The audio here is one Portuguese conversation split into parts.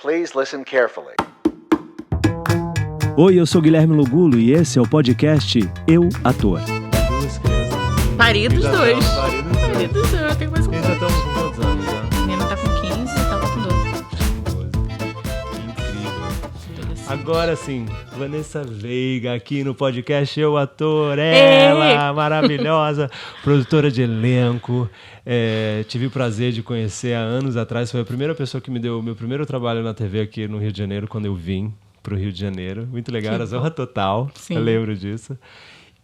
Please listen carefully. Oi, eu sou Guilherme Lugulo e esse é o podcast Eu, Ator. Paridos dois. Paridos dois. Eu tenho mais um. Eles já estão com quantos anos já? A menina tá com 15 e tava com 12. Incrível. Agora sim, Vanessa Veiga aqui no podcast Eu, Ator. Ela, maravilhosa, produtora de elenco. Tive o prazer de conhecer há anos atrás. Foi a primeira pessoa que me deu o meu primeiro trabalho na TV aqui no Rio de Janeiro, quando eu vim pro Rio de Janeiro. Muito legal, era Zorra Total. Sim. Eu lembro disso.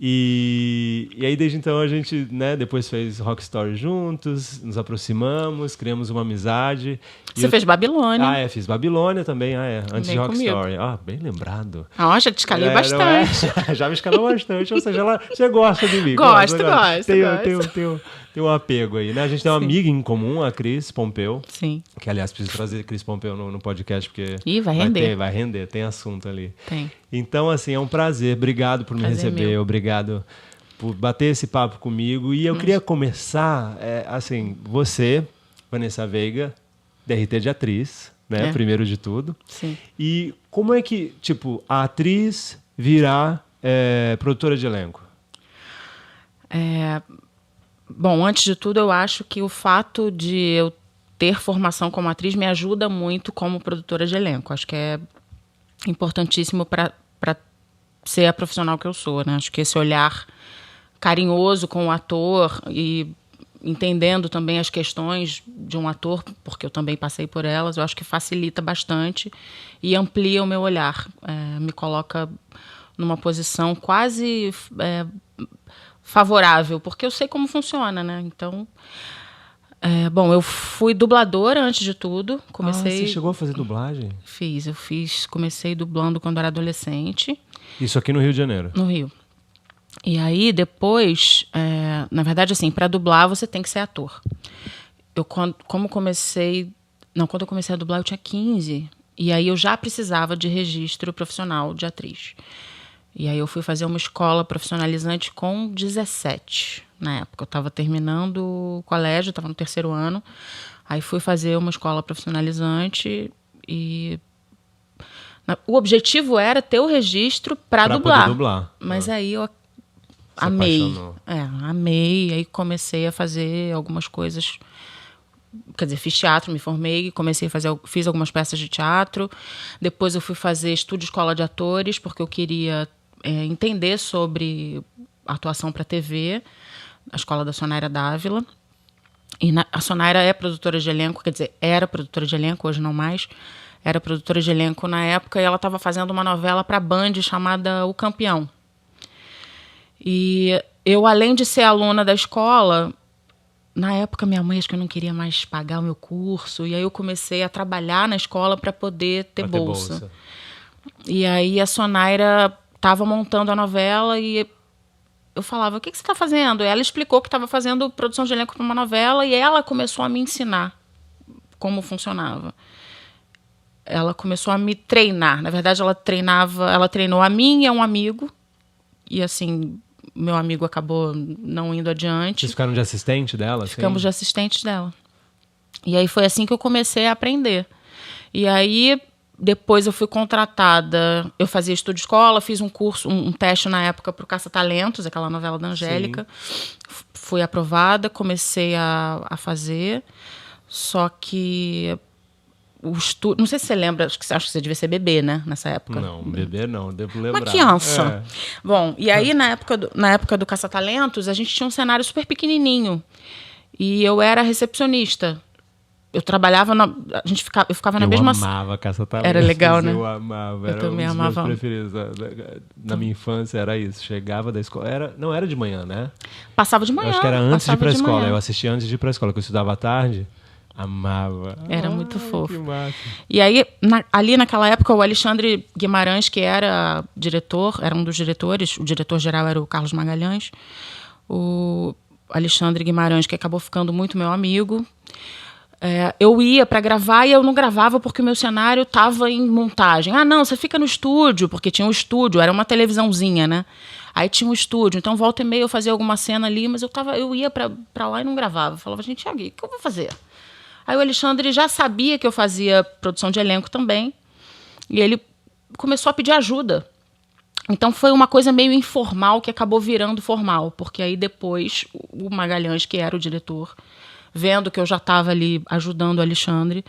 E aí, desde então, a gente, né, depois fez Rock Story juntos, nos aproximamos, criamos uma amizade. Você fez Babilônia. Fiz Babilônia também, antes de Rock comigo. Story. Bem lembrado. Já te escalei Não bastante. Já me escalou bastante, ou seja, você gosta de mim. Gosto. Tem um apego aí, né? A gente tem uma amiga em comum, a Cris Pompeu. Sim. Que, aliás, preciso trazer Cris Pompeu no podcast, porque... Ih, vai render. Vai render, tem assunto ali. Tem. Então, assim, é um prazer. Obrigado por me receber. Meu. Obrigado por bater esse papo comigo. E eu queria começar, você, Vanessa Veiga, DRT de atriz, né? Primeiro de tudo. Sim. E como é que, a atriz virar produtora de elenco? Bom, antes de tudo, eu acho que o fato de eu ter formação como atriz me ajuda muito como produtora de elenco. Acho que é importantíssimo para ser a profissional que eu sou, né? Acho que esse olhar carinhoso com o ator e entendendo também as questões de um ator, porque eu também passei por elas, eu acho que facilita bastante e amplia o meu olhar. Me coloca numa posição quase favorável, porque eu sei como funciona, né? Então, eu fui dubladora antes de tudo. Você chegou a fazer dublagem? Comecei dublando quando era adolescente. Isso aqui no Rio de Janeiro? No Rio. E aí, depois, na verdade, assim, para dublar, você tem que ser ator. Quando eu comecei a dublar, eu tinha 15. E aí eu já precisava de registro profissional de atriz. E aí eu fui fazer uma escola profissionalizante com 17, na época. Eu estava terminando o colégio, estava no 3º ano. Aí fui fazer uma escola profissionalizante e... O objetivo era ter o registro para dublar. Poder dublar. Mas aí eu amei. Amei. Aí comecei a fazer algumas coisas... Quer dizer, fiz teatro, me formei, fiz algumas peças de teatro. Depois eu fui fazer estúdio escola de atores, porque eu queria entender sobre atuação para TV, a escola da Sonaira Dávila. E a Sonaira é produtora de elenco, quer dizer, era produtora de elenco, hoje não mais. Era produtora de elenco na época e ela estava fazendo uma novela para a Band chamada O Campeão. E eu, além de ser aluna da escola... Na época, minha mãe acho que eu não queria mais pagar o meu curso. E aí eu comecei a trabalhar na escola para poder ter bolsa. E aí a Sonaira estava montando a novela e eu falava, o que você está fazendo? E ela explicou que estava fazendo produção de elenco para uma novela e ela começou a me ensinar como funcionava. Ela começou a me treinar. Na verdade, ela treinou a mim e a um amigo. E assim... Meu amigo acabou não indo adiante. Vocês ficaram de assistente dela? Ficamos de assistentes dela. E aí foi assim que eu comecei a aprender. E aí, depois eu fui contratada. Eu fazia estúdio escola, fiz um curso, um teste na época para o Caça-Talentos, aquela novela da Angélica. Sim. Fui aprovada, comecei a fazer. Só que... Não sei se você lembra, acho que você devia ser bebê, né? Nessa época. Não, bebê não, devo lembrar. Uma criança. Bom, e aí na época do Caça-Talentos, a gente tinha um cenário super pequenininho. E eu era recepcionista. Eu trabalhava eu ficava na mesma... Eu amava Caça-Talentos. Era legal, né? Eu amava. Era também um dos amava. meus preferidos. Na minha infância era isso. Chegava da escola... Não era de manhã, né? Passava de manhã. Eu acho que era antes de ir pra escola. Manhã. Eu assistia antes de ir pra escola, porque eu estudava à tarde. Amava. Era muito fofo. Que massa. E aí, ali naquela época, o Alexandre Guimarães, que era diretor, era um dos diretores, o diretor-geral era o Carlos Magalhães, o Alexandre Guimarães, que acabou ficando muito meu amigo. Eu ia para gravar e eu não gravava porque o meu cenário estava em montagem. Não, você fica no estúdio, porque tinha um estúdio, era uma televisãozinha, né? Aí tinha um estúdio, então volta e meia eu fazia alguma cena ali, mas eu ia para lá e não gravava. Eu falava, gente, Thiago, o que eu vou fazer? Aí o Alexandre já sabia que eu fazia produção de elenco também. E ele começou a pedir ajuda. Então foi uma coisa meio informal que acabou virando formal. Porque aí depois o Magalhães, que era o diretor, vendo que eu já estava ali ajudando o Alexandre,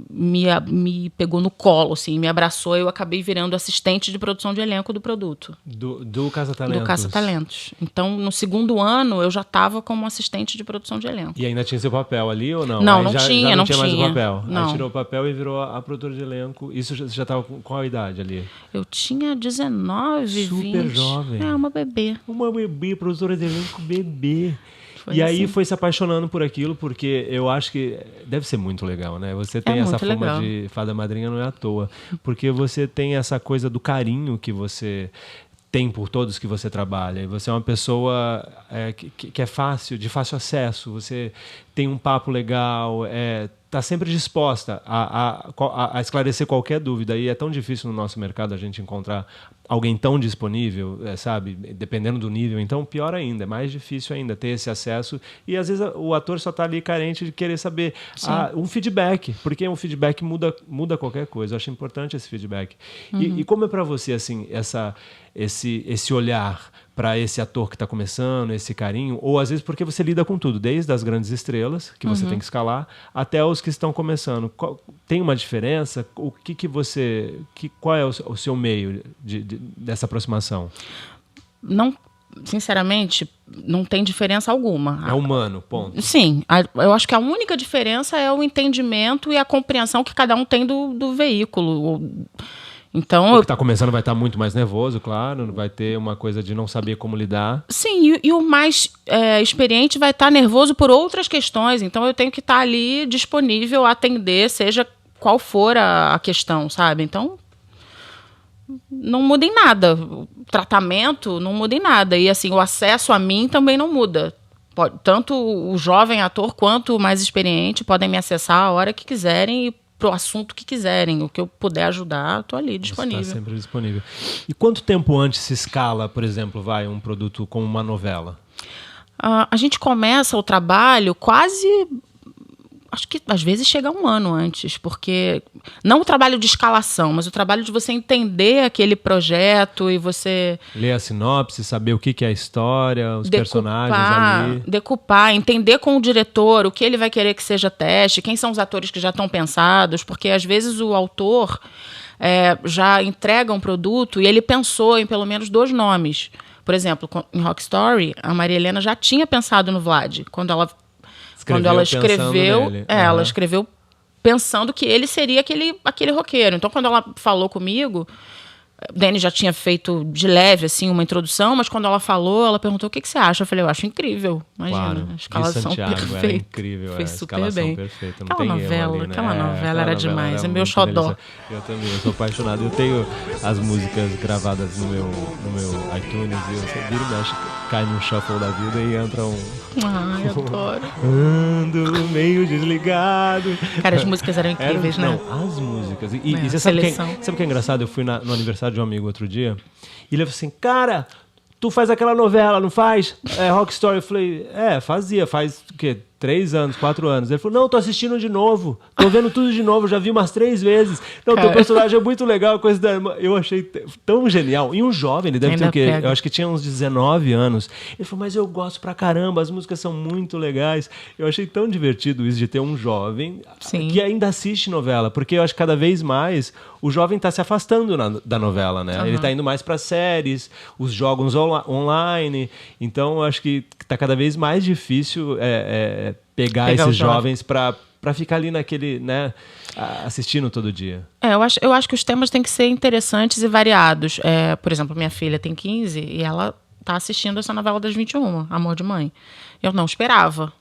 me pegou no colo, assim, me abraçou, e eu acabei virando assistente de produção de elenco do produto. Do Caça Talentos? Do Caça Talentos. Então, no segundo ano, eu já estava como assistente de produção de elenco. E ainda tinha seu papel ali ou não? Não, Aí não tinha mais o papel. Não. Aí tirou o papel e virou a produtora de elenco. Isso já estava com qual idade ali? Eu tinha 19, Super 20. jovem. Uma bebê. Uma bebê, produtora de elenco bebê. Foi aí assim. foi se apaixonando por aquilo, porque eu acho que deve ser muito legal, né? Você tem essa fama legal. de fada madrinha, não é à toa. Porque você tem essa coisa do carinho que você tem por todos que você trabalha. E você é uma pessoa que é de fácil acesso. Você tem um papo legal, está sempre disposta a esclarecer qualquer dúvida. E é tão difícil no nosso mercado a gente encontrar alguém tão disponível, sabe? Dependendo do nível. Então, pior ainda, é mais difícil ainda ter esse acesso. E às vezes o ator só está ali carente de querer saber um feedback, porque um feedback muda qualquer coisa. Eu acho importante esse feedback. Uhum. E como é para você, assim, esse olhar para esse ator que está começando, esse carinho, ou às vezes porque você lida com tudo, desde as grandes estrelas, que você tem que escalar, até os que estão começando. Tem uma diferença? Qual é o seu meio dessa aproximação? Não, sinceramente, não tem diferença alguma. É humano, ponto. Sim, eu acho que a única diferença é o entendimento e a compreensão que cada um tem do veículo. Então, o que está começando vai estar muito mais nervoso, claro, vai ter uma coisa de não saber como lidar. Sim, e o mais experiente vai estar nervoso por outras questões, então eu tenho que estar ali disponível a atender, seja qual for a questão, sabe? Então, não muda em nada, o tratamento não muda em nada, e assim, o acesso a mim também não muda. Tanto o jovem ator quanto o mais experiente podem me acessar a hora que quiserem e pro assunto que quiserem. O que eu puder ajudar, estou ali disponível. Está sempre disponível. E quanto tempo antes se escala, por exemplo, um produto como uma novela? A gente começa o trabalho quase... Acho que às vezes chega um ano antes, porque não o trabalho de escalação, mas o trabalho de você entender aquele projeto e você... Ler a sinopse, saber o que é a história, os personagens ali. Decupar, entender com o diretor o que ele vai querer que seja teste, quem são os atores que já estão pensados, porque às vezes o autor já entrega um produto e ele pensou em pelo menos 2 nomes. Por exemplo, em Rock Story, a Maria Helena já tinha pensado no Vlad, quando ela escreveu, ela escreveu pensando que ele seria aquele roqueiro. Então, quando ela falou comigo, Dani já tinha feito de leve assim uma introdução, mas quando ela falou, ela perguntou o que você acha. Eu falei, eu acho incrível. Imagina, claro, a escalação perfeita. É incrível, fez super bem. Perfeita. Não aquela tem novela, ali, né? Aquela novela era demais, é meu xodó. Eu também, eu sou apaixonado. Eu tenho as músicas gravadas no meu iTunes e eu viro e mexe, cai no shuffle da vida e entra Ai, eu adoro. Ando meio desligado. Cara, as músicas eram incríveis, né? Não, as músicas. E você sabe o que é engraçado? Eu fui no aniversário de um amigo outro dia e ele falou assim, cara, tu faz aquela novela, não faz? Rock Story. Eu falei, fazia, faz o quê? 3 anos, 4 anos. Ele falou, não, tô assistindo de novo. Tô vendo tudo de novo, já vi umas 3 vezes. Não, teu personagem é muito legal, coisa da irmã. Eu achei tão genial. E um jovem, ele deve ter o quê? Eu acho que tinha uns 19 anos. Ele falou, mas eu gosto pra caramba, as músicas são muito legais. Eu achei tão divertido isso de ter um jovem que ainda assiste novela. Porque eu acho que cada vez mais o jovem tá se afastando da novela, né? Uhum. Ele tá indo mais pra séries, os jogos online. Então, eu acho que tá cada vez mais difícil pegar esses jovens para ficar ali naquele, né, assistindo todo dia. Eu acho que os temas têm que ser interessantes e variados. Por exemplo, minha filha tem 15 e ela tá assistindo essa novela das 21, Amor de Mãe. Eu não esperava,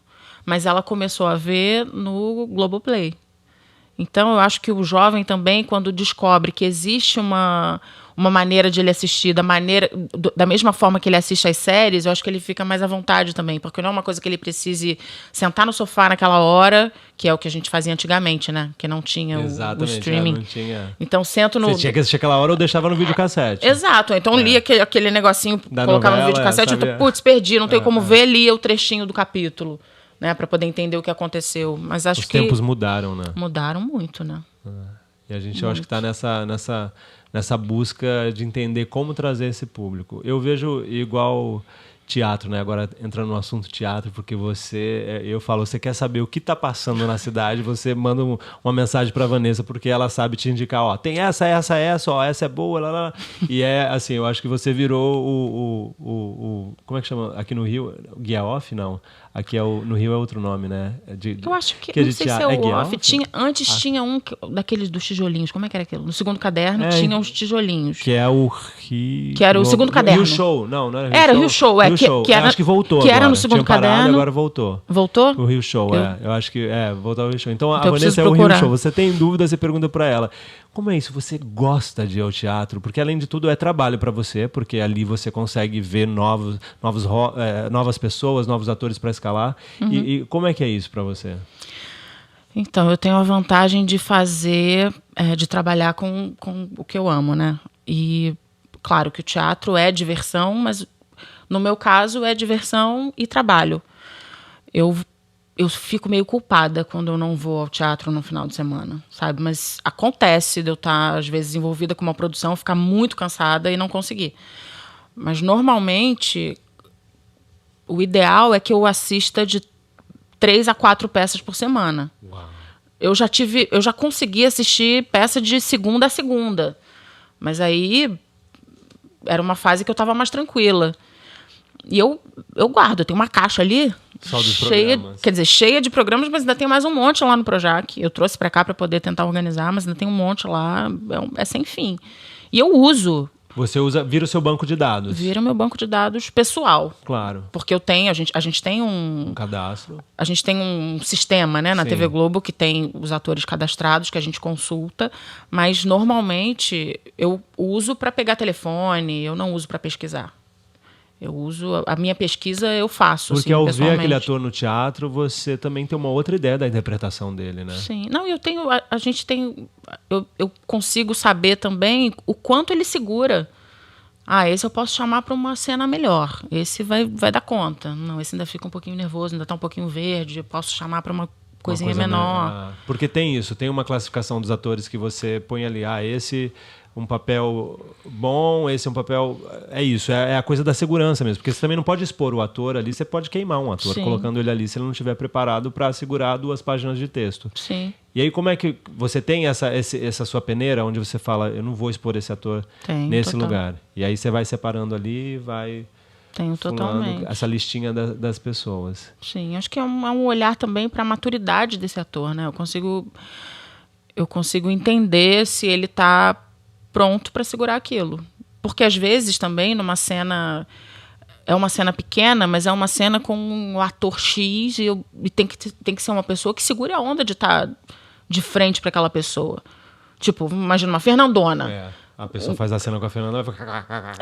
mas ela começou a ver no Globoplay. Então, eu acho que o jovem também, quando descobre que existe uma maneira de ele assistir, da mesma forma que ele assiste às séries, eu acho que ele fica mais à vontade também, porque não é uma coisa que ele precise sentar no sofá naquela hora, que é o que a gente fazia antigamente, né? Que não tinha o streaming. Não tinha... Então, sento no... Você tinha que assistir aquela hora ou deixava no videocassete. Exato. Então, lia aquele negocinho, colocava no videocassete, putz, perdi, não tenho como ver, lia o trechinho do capítulo. né, para poder entender o que aconteceu. Mas acho que... Os tempos mudaram, né? Mudaram muito, né? E a gente, eu acho que está nessa busca de entender como trazer esse público. Eu vejo igual teatro, né? Agora entrando no assunto teatro, porque eu falo, você quer saber o que está passando na cidade, você manda uma mensagem para Vanessa, porque ela sabe te indicar, ó, tem essa, ó, essa é boa, lá. E assim, eu acho que você virou o como é que chama? Aqui no Rio, Guia Off? Não. Aqui no Rio é outro nome, né? Eu acho que não sei se é o off. Tinha um daqueles dos tijolinhos. Como é que era aquilo? No segundo caderno tinha uns tijolinhos. Que é o que era o segundo caderno. Rio Show. Não era Rio Show. Era o Rio Show. Rio Show. Que era, acho que voltou que agora. Era no segundo caderno. Agora voltou. Voltou? O Rio Show, Eu acho que voltou ao Rio Show. Então a eu Vanessa é o Rio Show. Você tem dúvida, você pergunta pra ela. Como é isso? Você gosta de ir ao teatro? Porque, além de tudo, é trabalho para você, porque ali você consegue ver novas pessoas, novos atores para escalar. Uhum. E como é que é isso para você? Então, eu tenho a vantagem de de trabalhar com o que eu amo, né? E, claro que o teatro é diversão, mas, no meu caso, é diversão e trabalho. Eu fico meio culpada quando eu não vou ao teatro no final de semana, sabe? Mas acontece de eu estar, às vezes, envolvida com uma produção, ficar muito cansada e não conseguir. Mas, normalmente, o ideal é que eu assista de 3 a 4 peças por semana. Uau. Eu já consegui assistir peça de segunda a segunda. Mas aí era uma fase que eu estava mais tranquila. E eu guardo, eu tenho uma caixa ali cheia de programas, mas ainda tem mais um monte lá no Projac. Eu trouxe para cá para poder tentar organizar, mas ainda tem um monte lá, é sem fim. E eu uso. Você vira o seu banco de dados. Vira o meu banco de dados pessoal. Claro. Porque a gente tem um cadastro. A gente tem um sistema, né, na Sim. TV Globo, que tem os atores cadastrados que a gente consulta, mas normalmente eu uso para pegar telefone, eu não uso para pesquisar. Eu uso... A minha pesquisa eu faço, porque ao ver aquele ator no teatro, você também tem uma outra ideia da interpretação dele, né? Sim. Não, a gente tem... Eu consigo saber também o quanto ele segura. Esse eu posso chamar para uma cena melhor. Esse vai dar conta. Não, esse ainda fica um pouquinho nervoso, ainda está um pouquinho verde. Eu posso chamar para uma coisinha menor. Porque tem isso. Tem uma classificação dos atores que você põe ali. Esse... um papel bom, esse é um papel... É isso, é a coisa da segurança mesmo. Porque você também não pode expor o ator ali, você pode queimar um ator, Sim. colocando ele ali se ele não estiver preparado para segurar 2 páginas de texto. Sim. E aí, como é que você tem essa sua peneira, onde você fala, eu não vou expor esse ator nesse lugar? E aí você vai separando ali, vai... Tenho totalmente. Essa listinha das pessoas. Sim, acho que é um olhar também para a maturidade desse ator, né? Eu consigo entender se ele está pronto para segurar aquilo. Porque, às vezes, também, numa cena... É uma cena pequena, mas é uma cena com um ator X e tem que ser uma pessoa que segure a onda de estar de frente para aquela pessoa. Tipo, imagina uma Fernandona. A pessoa faz a cena com a Fernanda e vai ficar...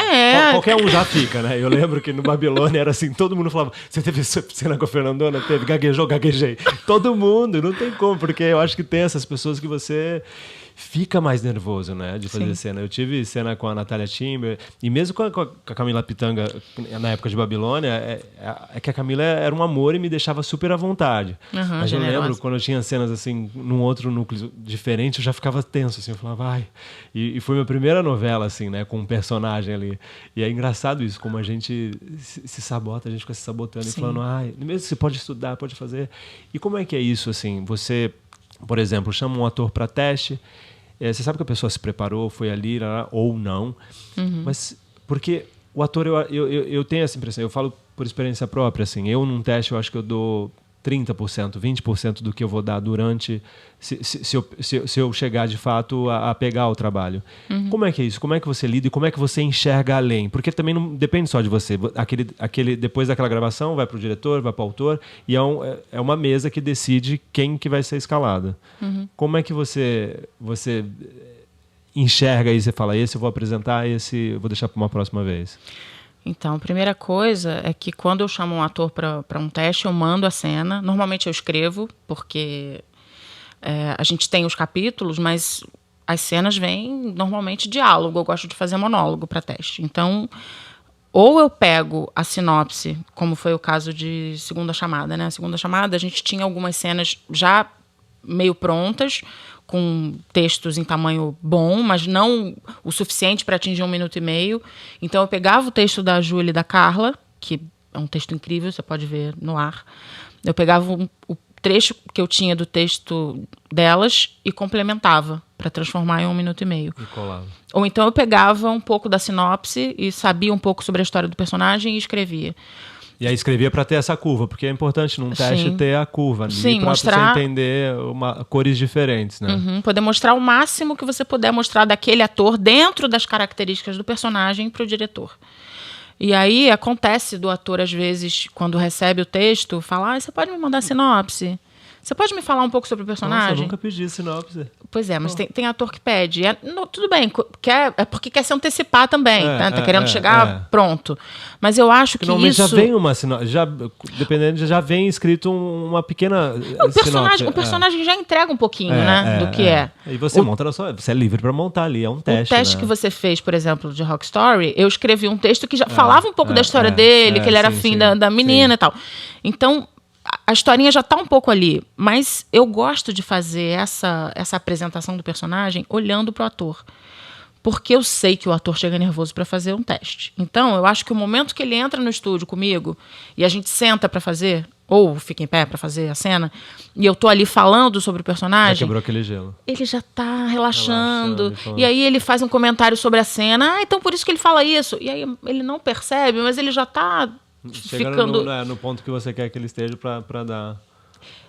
Qualquer um já fica, né? Eu lembro que no Babilônia era assim, todo mundo falava, você teve cena com a Fernandona? Teve, gaguejei. Todo mundo, não tem como, porque eu acho que tem essas pessoas que você... fica mais nervoso, né, de fazer cena. Eu tive cena com a Natália Timber, e mesmo com a Camila Pitanga, na época de Babilônia, é que a Camila era um amor e me deixava super à vontade. Mas eu lembro, quando eu tinha cenas, assim, num outro núcleo diferente, eu já ficava tenso, assim, eu falava, ai... E foi minha primeira novela, assim, né, com um personagem ali. E é engraçado isso, como a gente se sabota, a gente fica se sabotando e falando, ai, mesmo você pode estudar, pode fazer. E como é que é isso, assim, você... Por exemplo, chama um ator para teste, você sabe que a pessoa se preparou, foi ali, ou não, mas porque o ator, eu tenho essa impressão, eu falo por experiência própria, assim, eu num teste eu acho que eu dou 30%, 20% do que eu vou dar durante, se eu chegar de fato a pegar o trabalho. Como é que é isso? Como é que você lida e como é que você enxerga além? Porque também não depende só de você. Depois daquela gravação vai para o diretor, vai para o autor e é uma mesa que decide quem que vai ser escalado. Como é que você enxerga isso e fala, esse eu vou apresentar, esse eu vou deixar para uma próxima vez? Então, a primeira coisa é que quando eu chamo um ator para um teste, eu mando a cena. Normalmente eu escrevo, porque a gente tem os capítulos, mas as cenas vêm normalmente diálogo. Eu gosto de fazer monólogo para teste. Então, ou eu pego a sinopse, como foi o caso de Segunda Chamada, né? Segunda Chamada, a gente tinha algumas cenas já meio prontas, com textos em tamanho bom, mas não o suficiente para atingir 1 minuto e meio. Então eu pegava o texto da Júlia e da Carla, que é um texto incrível, você pode ver no ar. Eu pegava o trecho que eu tinha do texto delas e complementava para transformar em 1 minuto e meio. E colava. Ou então eu pegava um pouco da sinopse e sabia um pouco sobre a história do personagem e escrevia. E aí escrevia para ter essa curva, porque é importante num teste ter a curva ali, para mostrar... você entender cores diferentes, né? Poder mostrar o máximo que você puder mostrar daquele ator dentro das características do personagem para o diretor. E aí acontece do ator, às vezes, quando recebe o texto, falar, você pode me mandar sinopse? Você pode me falar um pouco sobre o personagem? Nossa, eu nunca pedi sinopse. Pois é, mas tem ator que pede. Tudo bem, é porque quer se antecipar também, né? Tá querendo chegar pronto. Mas eu acho que normalmente isso... já vem uma sinopse, dependendo, já vem escrito uma pequena sinopse. O personagem já entrega um pouquinho, né, do que é. E você monta na sua... Você é livre para montar ali, é um teste. O teste, né, que você fez, por exemplo, de Rock Story, eu escrevi um texto que já falava um pouco da história dele, que ele era afim da menina e tal. Então... a historinha já está um pouco ali, mas eu gosto de fazer essa apresentação do personagem olhando para o ator. Porque eu sei que o ator chega nervoso para fazer um teste. Então, eu acho que o momento que ele entra no estúdio comigo e a gente senta para fazer, ou fica em pé para fazer a cena, e eu tô ali falando sobre o personagem... Já quebrou aquele gelo. Ele já tá relaxando. E aí ele faz um comentário sobre a cena. Então por isso que ele fala isso. E aí ele não percebe, mas ele já tá... chegando no ponto que você quer que ele esteja para dar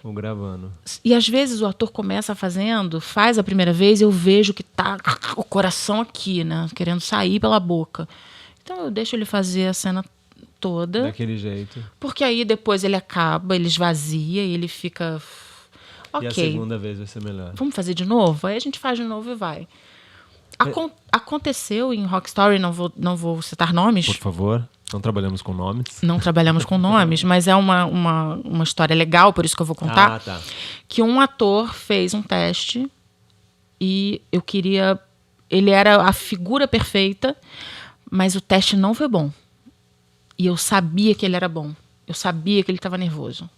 o gravando. E às vezes o ator começa faz a primeira vez e eu vejo que tá o coração aqui, né? Querendo sair pela boca. Então eu deixo ele fazer a cena toda. Daquele jeito. Porque aí depois ele acaba, ele esvazia e ele fica... Ok. E a segunda vez vai ser melhor. Vamos fazer de novo? Aí a gente faz de novo e vai. Aconteceu em Rock Story, não vou citar nomes. Por favor. Não trabalhamos com nomes. Não trabalhamos com nomes, mas é uma história legal, por isso que eu vou contar. Tá. Que um ator fez um teste e eu queria... Ele era a figura perfeita, mas o teste não foi bom. E eu sabia que ele era bom. Eu sabia que ele estava nervoso.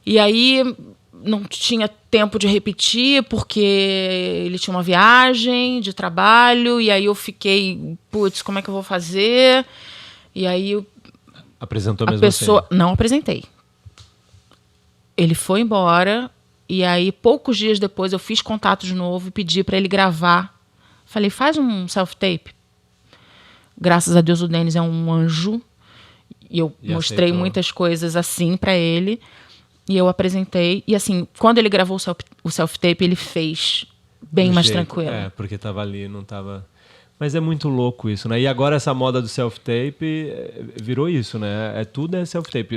E aí... não tinha tempo de repetir, porque ele tinha uma viagem de trabalho, e aí eu fiquei, putz, como é que eu vou fazer? E aí... Apresentou a mesmo pessoa... assim? Não apresentei. Ele foi embora, e aí poucos dias depois eu fiz contato de novo e pedi para ele gravar. Falei, faz um self-tape. Graças a Deus o Denis é um anjo, e eu mostrei aceitou muitas coisas assim para ele. E eu apresentei. E assim, quando ele gravou o self-tape, ele fez bem mais tranquilo. Porque tava ali, não tava... Mas é muito louco isso, né? E agora essa moda do self-tape virou isso, né? Tudo é self-tape.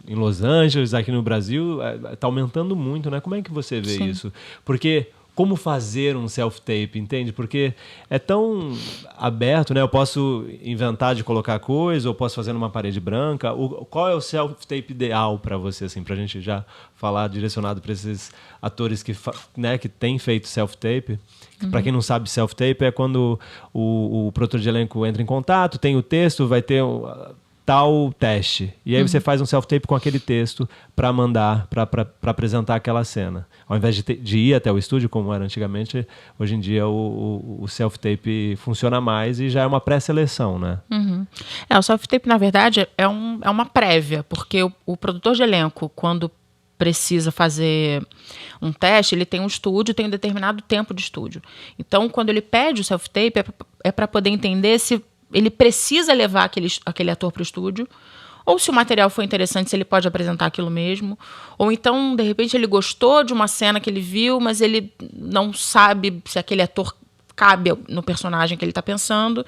Em Los Angeles, aqui no Brasil, tá aumentando muito, né? Como é que você vê isso? Porque... como fazer um self-tape, entende? Porque é tão aberto, né? Eu posso inventar de colocar coisa, ou posso fazer numa parede branca. Qual é o self-tape ideal para você, assim, pra gente já falar direcionado para esses atores que têm feito self-tape? Para quem não sabe, self-tape é quando o produtor de elenco entra em contato, tem o texto, vai ter tal teste. E aí você faz um self-tape com aquele texto para mandar, para apresentar aquela cena. Ao invés de ir até o estúdio, como era antigamente, hoje em dia o self-tape funciona mais e já é uma pré-seleção, né? O self-tape, na verdade, é uma prévia, porque o produtor de elenco, quando precisa fazer um teste, ele tem um estúdio, tem um determinado tempo de estúdio. Então, quando ele pede o self-tape, é para poder entender se ele precisa levar aquele ator para o estúdio, ou se o material foi interessante, se ele pode apresentar aquilo mesmo, ou então, de repente, ele gostou de uma cena que ele viu, mas ele não sabe se aquele ator cabe no personagem que ele está pensando.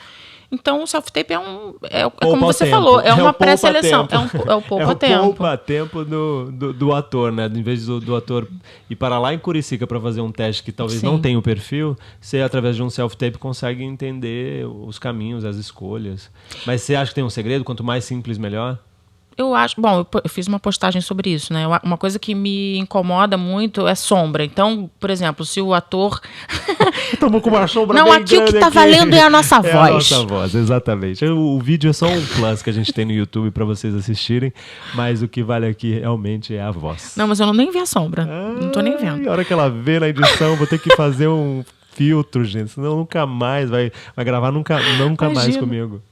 Então, o self-tape é como você falou, é uma pré-seleção, é o poupa-tempo. É o poupa-tempo do ator, né? Em vez do ator ir para lá em Curicica para fazer um teste que talvez não tenha o perfil, você, através de um self-tape, consegue entender os caminhos, as escolhas. Mas você acha que tem um segredo? Quanto mais simples, melhor? Eu acho... Bom, eu fiz uma postagem sobre isso, né? Uma coisa que me incomoda muito é sombra. Então, por exemplo, se o ator... Estamos com uma sombra Não, bem aqui o que tá aqui. valendo é a nossa voz. É a nossa voz, exatamente. O vídeo é só um plus que a gente tem no YouTube para vocês assistirem, mas o que vale aqui realmente é a voz. Não, mas eu nem vi a sombra. Não tô nem vendo. E a hora que ela vê na edição, vou ter que fazer um filtro, gente, senão nunca mais vai gravar nunca mais comigo.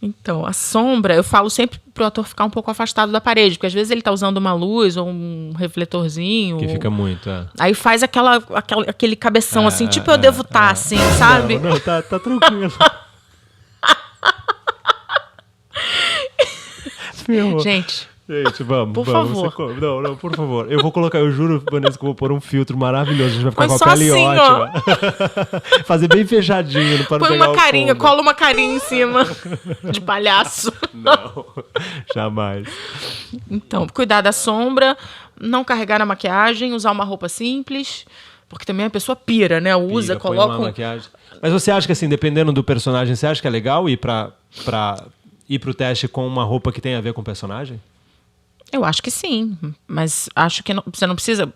Então, a sombra, eu falo sempre pro ator ficar um pouco afastado da parede, porque às vezes ele tá usando uma luz ou um refletorzinho. Que fica muito, Aí faz aquele cabeção assim, tipo eu devo estar assim, sabe? Não, tá tranquilo. Gente, vamos. Por favor. Não, por favor. Eu vou colocar, eu juro, Vanessa, que eu vou pôr um filtro maravilhoso. A gente vai ficar com a pele assim, ótima. Fazer bem fechadinho, para não põe pegar uma carinha, o fundo. cola uma carinha em cima de palhaço. Não, jamais. Então, cuidar da sombra, não carregar na maquiagem, usar uma roupa simples, porque também a pessoa pira, né? Usa, coloca uma maquiagem. Mas você acha que, assim, dependendo do personagem, você acha que é legal ir ir pro teste com uma roupa que tem a ver com o personagem? Eu acho que sim, mas acho que você não precisa...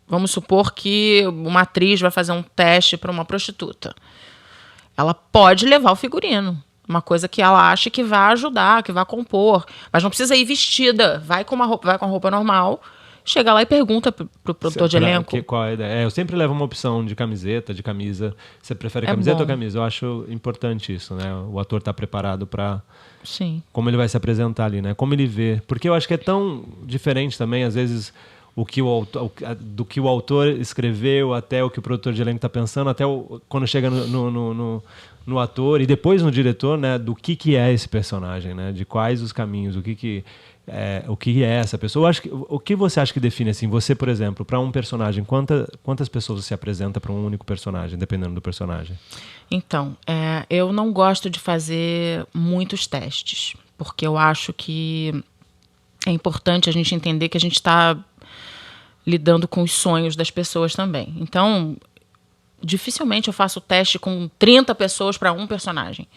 Vamos supor que uma atriz vai fazer um teste para uma prostituta. Ela pode levar o figurino. Uma coisa que ela acha que vai ajudar, que vai compor. Mas não precisa ir vestida. Vai com a roupa normal, chega lá e pergunta pro produtor de elenco. Qual é a ideia? Eu sempre levo uma opção de camiseta, de camisa. Você prefere camiseta ou camisa? Eu acho importante isso, né? O ator tá preparado para... Sim. Como ele vai se apresentar ali, né? Como ele vê. Porque eu acho que é tão diferente também, às vezes, do que o autor escreveu até o que o produtor de elenco está pensando, até quando chega no ator e depois no diretor, né? Do que é esse personagem, né? De quais os caminhos, o que é essa pessoa. O que você acha que define, assim, você, por exemplo, para um personagem, quantas pessoas você apresenta para um único personagem, dependendo do personagem? Então, eu não gosto de fazer muitos testes, porque eu acho que é importante a gente entender que a gente está lidando com os sonhos das pessoas também. Então, dificilmente eu faço teste com 30 pessoas para um personagem.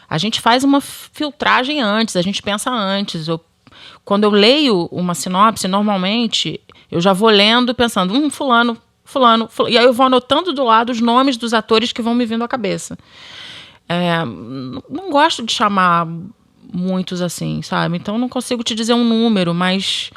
A gente faz uma filtragem antes, a gente pensa antes. Quando eu leio uma sinopse, normalmente, eu já vou lendo pensando, fulano. E aí eu vou anotando do lado os nomes dos atores que vão me vindo à cabeça. Não gosto de chamar muitos assim, sabe? Então não consigo te dizer um número, mas...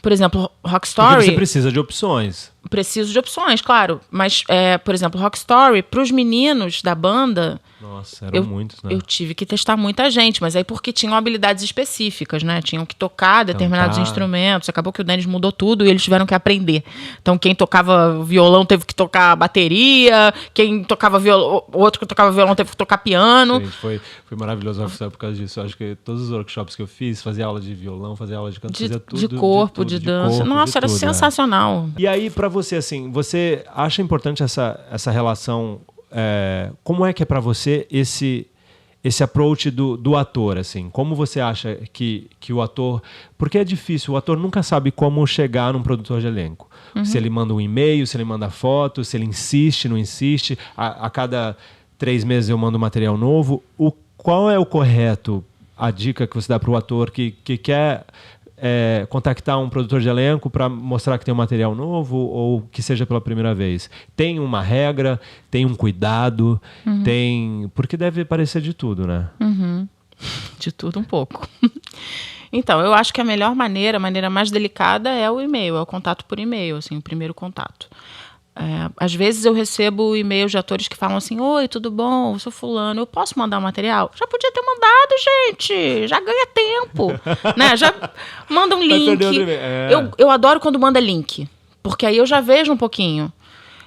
Por exemplo, Rock Story... Porque você precisa de opções. Preciso de opções, claro. Mas, por exemplo, Rock Story, para os meninos da banda... Nossa, eram muitos, né? Eu tive que testar muita gente, mas aí porque tinham habilidades específicas, né? Tinham que tocar determinados instrumentos. Acabou que o Denis mudou tudo e eles tiveram que aprender. Então, quem tocava violão teve que tocar bateria, quem tocava violão, outro que tocava violão teve que tocar piano. Gente, foi maravilhoso por causa disso. Eu acho que todos os workshops que eu fiz, fazia aula de violão, fazia aula de canto, fazia tudo. De corpo, de dança. Nossa, era sensacional. E aí, pra você, assim, você acha importante essa relação... como é que é para você esse approach do ator, assim? Como você acha que o ator... Porque é difícil, o ator nunca sabe como chegar num produtor de elenco. Uhum. Se ele manda um e-mail, se ele manda foto, se ele insiste, não insiste. A cada 3 meses eu mando material novo. Qual é o correto, a dica que você dá para o ator que quer... contactar um produtor de elenco para mostrar que tem um material novo ou que seja pela primeira vez? Tem uma regra, tem um cuidado, porque deve parecer de tudo, né? Uhum. De tudo um pouco. Então, eu acho que a melhor maneira, a maneira mais delicada é o e-mail, é o contato por e-mail, assim, o primeiro contato. Às vezes eu recebo e-mails de atores que falam assim: oi, tudo bom? Eu sou fulano, eu posso mandar um material? Já podia ter mandado, gente! Já ganha tempo! Né? Já manda um link. Eu adoro quando manda link, porque aí eu já vejo um pouquinho.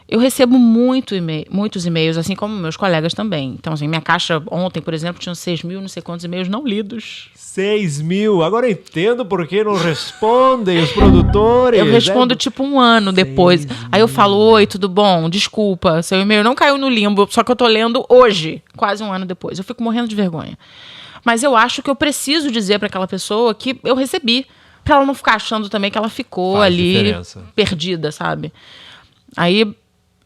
Eu recebo muitos e-mails, assim como meus colegas também. Então, assim, minha caixa ontem, por exemplo, tinha 6.000, não sei quantos e-mails não lidos. 6.000? Agora eu entendo por que não respondem os produtores. Eu respondo tipo um ano depois. Aí eu falo: oi, tudo bom? Desculpa, seu e-mail não caiu no limbo, só que eu tô lendo hoje, quase um ano depois. Eu fico morrendo de vergonha. Mas eu acho que eu preciso dizer para aquela pessoa que eu recebi, pra ela não ficar achando também que ela ficou ali perdida, sabe? Aí...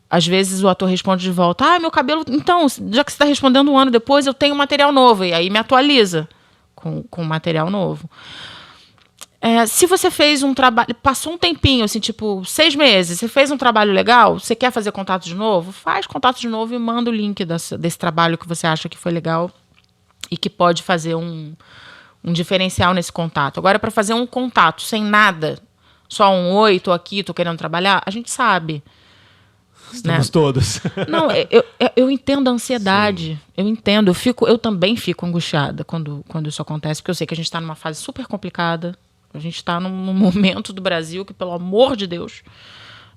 Às vezes o ator responde de volta: meu cabelo... Então, já que você está respondendo um ano depois, eu tenho material novo. E aí me atualiza com material novo. Se você fez um trabalho, passou um tempinho, assim, tipo 6 meses, você fez um trabalho legal, você quer fazer contato de novo? Faz contato de novo e manda o link desse trabalho que você acha que foi legal e que pode fazer um diferencial nesse contato. Agora, para fazer um contato sem nada, só um oi, tô aqui, tô querendo trabalhar, a gente sabe. Estamos todos. Não, eu entendo a ansiedade. Sim. Eu entendo. Eu também fico angustiada quando isso acontece, porque eu sei que a gente está numa fase super complicada. A gente está num momento do Brasil que, pelo amor de Deus,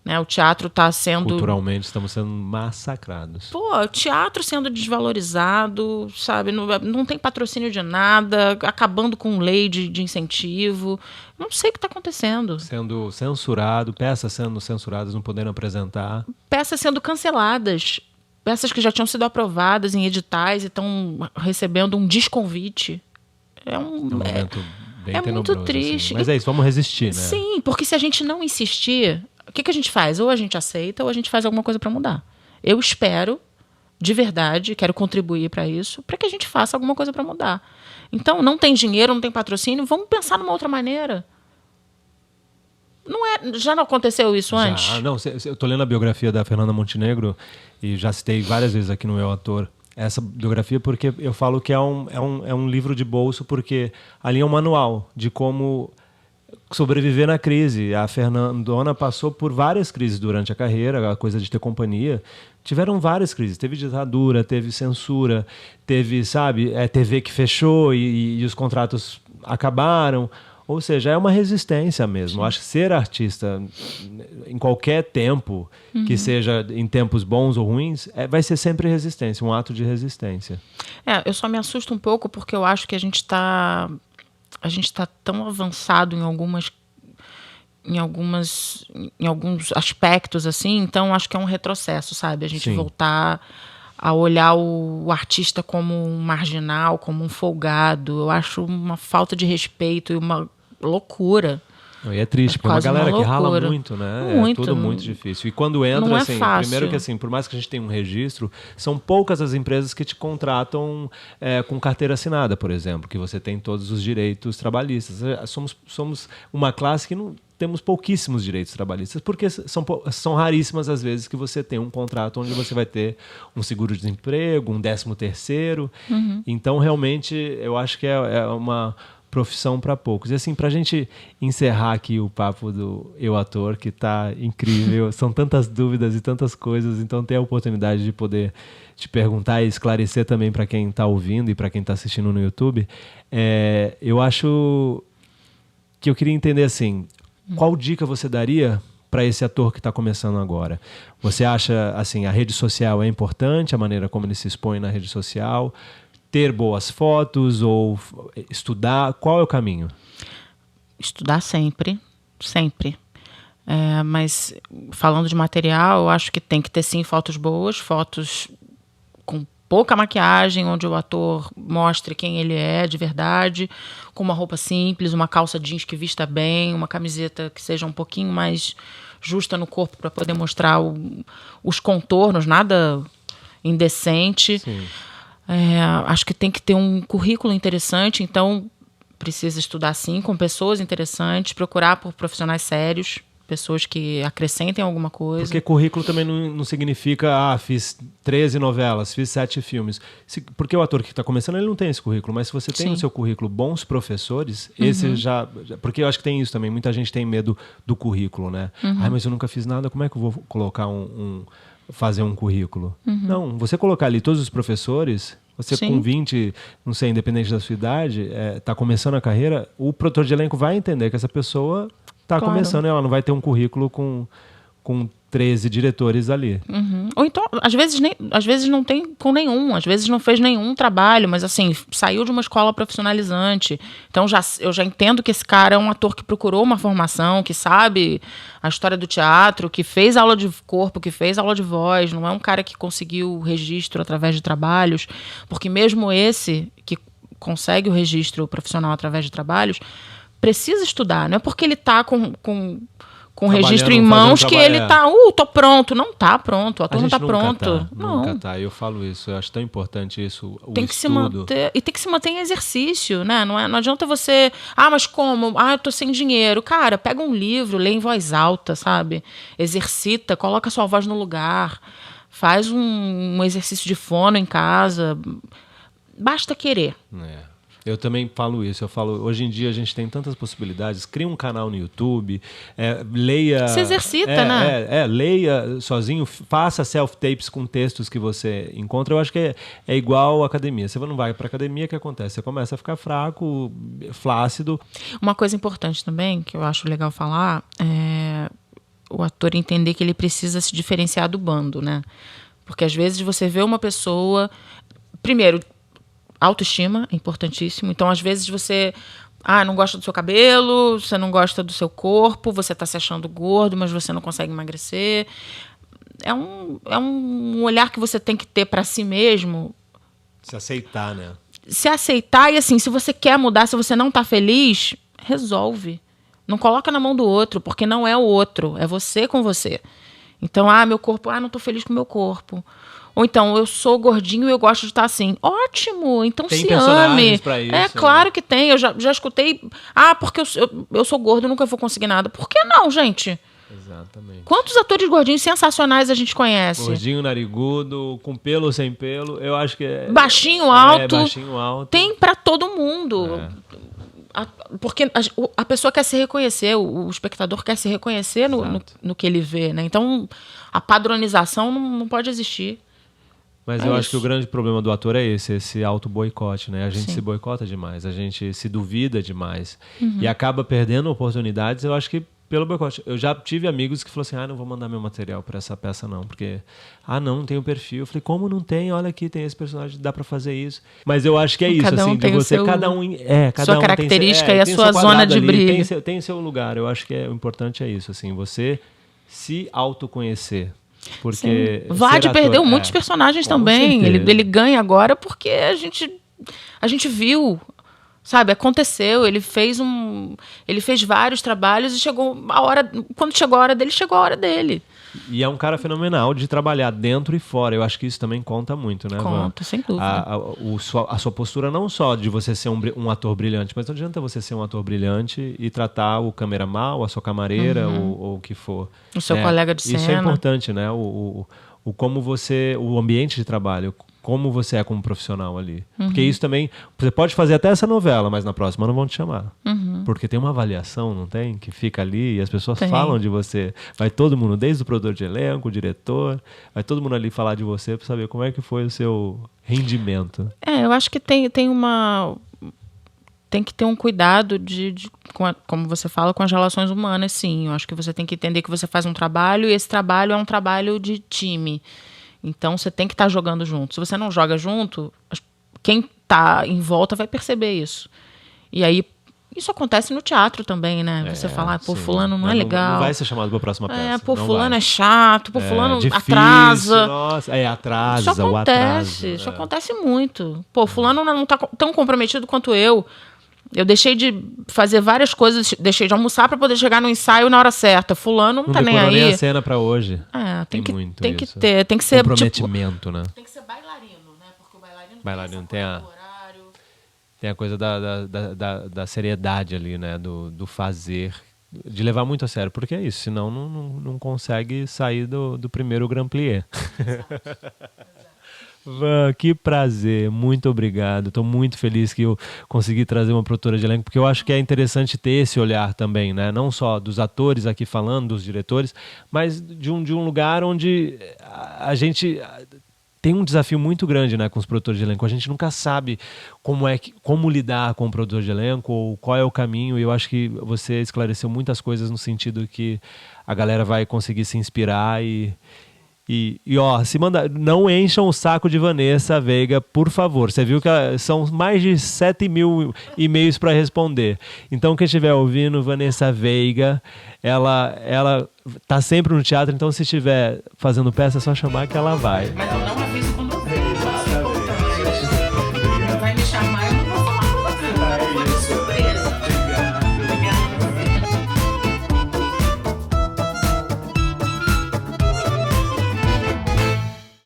né, o teatro está sendo... Culturalmente estamos sendo massacrados. O teatro sendo desvalorizado, sabe? Não tem patrocínio de nada, acabando com lei de incentivo. Não sei o que está acontecendo. Sendo censurado, peças sendo censuradas, não podendo apresentar. Peças sendo canceladas. Peças que já tinham sido aprovadas em editais e estão recebendo um desconvite. É um momento bem tenebroso, muito triste. Assim. Mas é isso, vamos resistir, né? Sim, porque se a gente não insistir, o que a gente faz? Ou a gente aceita ou a gente faz alguma coisa para mudar. Eu espero, de verdade, quero contribuir para isso, para que a gente faça alguma coisa para mudar. Então, não tem dinheiro, não tem patrocínio, vamos pensar numa outra maneira. Já não aconteceu isso antes? Não, eu tô lendo a biografia da Fernanda Montenegro e já citei várias vezes aqui no Eu Ator essa biografia, porque eu falo que é um livro de bolso, porque ali é um manual de como sobreviver na crise. A Fernandona passou por várias crises durante a carreira, a coisa de ter companhia. Tiveram várias crises. Teve ditadura, teve censura, teve, TV que fechou e os contratos acabaram. Ou seja, é uma resistência mesmo. Sim. Acho que ser artista em qualquer tempo, que seja em tempos bons ou ruins, vai ser sempre resistência, um ato de resistência. Eu só me assusto um pouco porque eu acho que a gente está tão avançado em alguns aspectos, assim, então acho que é um retrocesso, sabe? A gente Sim. voltar a olhar o artista como um marginal, como um folgado. Eu acho uma falta de respeito e uma loucura. E é triste, porque é uma galera que rala muito, né? Muito. É tudo muito difícil. E quando entra, não assim, é fácil. Primeiro que assim, por mais que a gente tenha um registro, são poucas as empresas que te contratam com carteira assinada, por exemplo, que você tem todos os direitos trabalhistas. Somos uma classe que não temos pouquíssimos direitos trabalhistas, porque são raríssimas as vezes que você tem um contrato onde você vai ter um seguro-desemprego, um 13º. Então, realmente, eu acho que é uma profissão para poucos. E assim, para a gente encerrar aqui o papo do Eu Ator, que está incrível, são tantas dúvidas e tantas coisas, então ter a oportunidade de poder te perguntar e esclarecer também para quem está ouvindo e para quem está assistindo no YouTube, eu acho que eu queria entender assim, qual dica você daria para esse ator que está começando agora? Você acha, assim, a rede social é importante, a maneira como ele se expõe na rede social, ter boas fotos ou estudar? Qual é o caminho? Estudar sempre, sempre. Mas falando de material, eu acho que tem que ter sim fotos boas, fotos com pouca maquiagem, onde o ator mostre quem ele é de verdade, com uma roupa simples, uma calça jeans que vista bem, uma camiseta que seja um pouquinho mais justa no corpo para poder mostrar os contornos, nada indecente. Sim. Acho que tem que ter um currículo interessante, então precisa estudar sim com pessoas interessantes, procurar por profissionais sérios, pessoas que acrescentem alguma coisa. Porque currículo também não significa, fiz 13 novelas, fiz 7 filmes. Porque o ator que está começando, ele não tem esse currículo, mas se você tem no seu currículo bons professores, esse já... Porque eu acho que tem isso também, muita gente tem medo do currículo, né? Mas eu nunca fiz nada, como é que eu vou colocar fazer um currículo? Não, você colocar ali todos os professores, você Sim. com 20, não sei, independente da sua idade, está começando a carreira, o produtor de elenco vai entender que essa pessoa está começando e ela não vai ter um currículo com 13 diretores ali. Ou então, às vezes não tem com nenhum, às vezes não fez nenhum trabalho, mas assim, saiu de uma escola profissionalizante. Então eu já entendo que esse cara é um ator que procurou uma formação, que sabe a história do teatro, que fez aula de corpo, que fez aula de voz, não é um cara que conseguiu o registro através de trabalhos, porque mesmo esse que consegue o registro profissional através de trabalhos, precisa estudar, não é porque ele está com com registro em mãos que ele tá, tô pronto. Não tá pronto, o ator não tá pronto. Nunca tá, eu falo isso, eu acho tão importante isso, o tem que estudo. Se manter, e tem que se manter em exercício, né? Não adianta você, mas como? Eu tô sem dinheiro. Cara, pega um livro, lê em voz alta, sabe? Exercita, coloca a sua voz no lugar, faz um exercício de fono em casa, basta querer. Eu também falo isso, hoje em dia a gente tem tantas possibilidades, cria um canal no YouTube, leia... Se exercita, né? Leia sozinho, faça self-tapes com textos que você encontra. Eu acho que é igual à academia. Você não vai para academia, o que acontece? Você começa a ficar fraco, flácido. Uma coisa importante também, que eu acho legal falar, é o ator entender que ele precisa se diferenciar do bando, né? Porque às vezes você vê uma pessoa... Primeiro, autoestima é importantíssimo. Então, às vezes, você não gosta do seu cabelo, você não gosta do seu corpo, você está se achando gordo, mas você não consegue emagrecer. É um olhar que você tem que ter para si mesmo. Se aceitar, né? Se aceitar e, assim, se você quer mudar, se você não está feliz, resolve. Não coloca na mão do outro, porque não é o outro, é você com você. Então, meu corpo, não estou feliz com o meu corpo. Ou então, eu sou gordinho e eu gosto de estar assim. Ótimo, então tem se ame. Pra isso, claro que tem. Eu já escutei. Porque eu sou gordo, eu nunca vou conseguir nada. Por que não, gente? Exatamente. Quantos atores gordinhos sensacionais a gente conhece? Gordinho, narigudo, com pelo ou sem pelo. Eu acho que baixinho, alto. Baixinho, alto. Tem pra todo mundo. Porque a pessoa quer se reconhecer, o espectador quer se reconhecer no que ele vê, né? Então, a padronização não pode existir. Mas eu acho que o grande problema do ator é esse auto-boicote, né? A gente se boicota demais, a gente se duvida demais. E acaba perdendo oportunidades, eu acho que pelo boicote. Eu já tive amigos que falaram assim, não vou mandar meu material para essa peça não, porque, não tem o perfil. Eu falei, como não tem? Olha aqui, tem esse personagem, dá para fazer isso. Mas eu acho que é isso, assim, de você, cada um sua característica e a sua zona de brilho. Tem seu lugar, eu acho que o importante é isso, assim, você se autoconhecer. Porque Vlad perdeu muitos personagens também. Ele ganha agora porque a gente viu, sabe? Aconteceu. Ele fez vários trabalhos e quando chegou a hora dele, chegou a hora dele. E é um cara fenomenal de trabalhar dentro e fora. Eu acho que isso também conta muito, né, Van? Conta, sem dúvida. A sua postura não só de você ser um ator brilhante, mas não adianta você ser um ator brilhante e tratar o câmera mal, a sua camareira ou o que for. O seu colega de cena. Isso é importante, né? O ambiente de trabalho, como você é como profissional ali. Porque isso também, você pode fazer até essa novela, mas na próxima não vão te chamar. Porque tem uma avaliação, não tem? Que fica ali e as pessoas falam de você. Vai todo mundo, desde o produtor de elenco, o diretor, vai todo mundo ali falar de você para saber como é que foi o seu rendimento. Eu acho que tem que ter um cuidado como você fala, com as relações humanas, sim. Eu acho que você tem que entender que você faz um trabalho e esse trabalho é um trabalho de time. Então, você tem que estar jogando junto. Se você não joga junto, quem está em volta vai perceber isso. E aí, isso acontece no teatro também, né? Você fala, fulano não é legal. Não vai ser chamado para a próxima peça. Fulano é chato, fulano difícil, atrasa. Nossa, atrasa, isso acontece, isso acontece muito. Fulano não está tão comprometido quanto eu. Eu deixei de fazer várias coisas, deixei de almoçar para poder chegar no ensaio na hora certa. Fulano não tá nem aí. Nem a cena para hoje. Tem que isso. ter, tem que ser comprometimento, né? Tem que ser bailarino, né? Porque o bailarino tem a coisa da seriedade ali, né? Do fazer, de levar muito a sério, porque é isso, senão não consegue sair do primeiro Grand Plié. Van, que prazer, muito obrigado. Estou muito feliz que eu consegui trazer uma produtora de elenco, porque eu acho que é interessante ter esse olhar também, né? Não só dos atores aqui falando, dos diretores, mas de um lugar onde a gente tem um desafio muito grande, né, com os produtores de elenco. A gente nunca sabe como lidar com o produtor de elenco ou qual é o caminho, e eu acho que você esclareceu muitas coisas no sentido que a galera vai conseguir se inspirar e não encham o saco de Vanessa Veiga, por favor. Você viu que são mais de 7.000 e-mails para responder. Então, quem estiver ouvindo, Vanessa Veiga, ela tá sempre no teatro, então se estiver fazendo peça, é só chamar que ela vai. Mas eu não